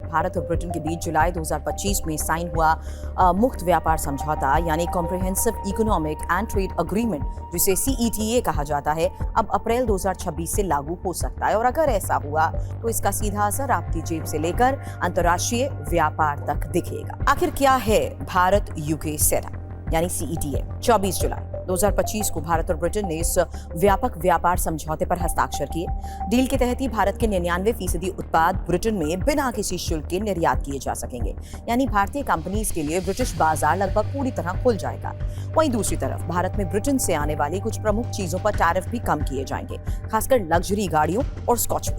भारत और ब्रिटेन के बीच जुलाई 2025 में साइन हुआ मुक्त व्यापार समझौता यानी comprehensive economic and trade agreement, जिसे CETA कहा जाता है, अब अप्रैल 2026 से लागू हो सकता है। और अगर ऐसा हुआ तो इसका सीधा असर आपकी जेब से लेकर अंतर्राष्ट्रीय व्यापार तक दिखेगा। आखिर क्या है भारत UK सेटअप यानी CETA? 24 जुलाई 2025 को भारत और ब्रिटेन ने इस व्यापक व्यापार समझौते पर हस्ताक्षर किए। डील के तहत ही भारत के 99% उत्पाद ब्रिटेन में बिना किसी शुल्क के निर्यात किए जा सकेंगे, यानी भारतीय कंपनीज के लिए ब्रिटिश बाजार लगभग पूरी तरह खुल जाएगा। वहीं दूसरी तरफ भारत में ब्रिटेन से आने वाली कुछ प्रमुख चीजों पर टैरिफ भी कम किए जाएंगे, खासकर लग्जरी गाड़ियों और स्कॉच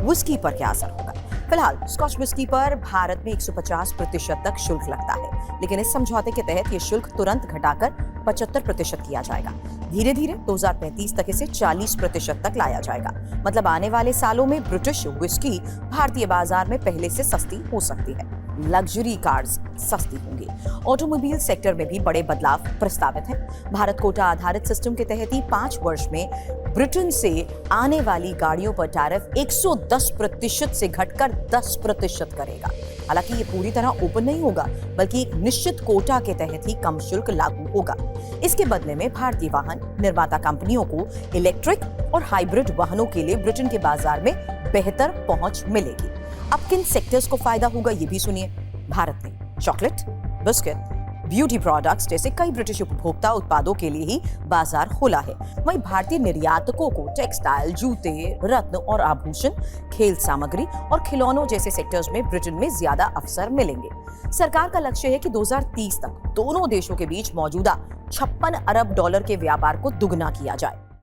विस्की पर क्या असर होगा? फिलहाल स्कॉच विस्की पर भारत में 150% तक शुल्क लगता है, लेकिन इस समझौते के तहत ये शुल्क तुरंत घटाकर 75% किया जाएगा। धीरे धीरे 2035 तक इसे 40% तक लाया जाएगा। मतलब आने वाले सालों में ब्रिटिश विस्की भारतीय बाजार में पहले से सस्ती हो सकती है। लग्जरी कार्स सस्ती होंगी। ऑटोमोबाइल सेक्टर में भी बड़े बदलाव प्रस्तावित हैं। भारत कोटा आधारित सिस्टम के तहत ही 5 वर्ष में ब्रिटेन से आने वाली गाड़ियों पर टैरिफ 110% से घटकर 10% करेगा। हालांकि ये पूरी तरह ओपन नहीं होगा, बल्कि एक निश्चित कोटा के तहत ही कम शुल्क लागू होगा। इसके बदले में भारतीय वाहन निर्माता कंपनियों को इलेक्ट्रिक और हाइब्रिड वाहनों के लिए ब्रिटेन के बाजार में बेहतर पहुंच मिलेगी। अब किन सेक्टर्स को फायदा होगा ये भी सुनिए। भारत में चॉकलेट, बिस्किट, ब्यूटी प्रोडक्ट्स जैसे कई ब्रिटिश उपभोक्ता उत्पादों के लिए ही बाजार खुला है। वहीं भारतीय निर्यातकों को टेक्सटाइल, जूते, रत्न और आभूषण, खेल सामग्री और खिलौनों जैसे सेक्टर्स में ब्रिटेन में ज्यादा अवसर मिलेंगे। सरकार का लक्ष्य है कि 2030 तक दोनों देशों के बीच मौजूदा $56 अरब के व्यापार को दुगना किया जाए।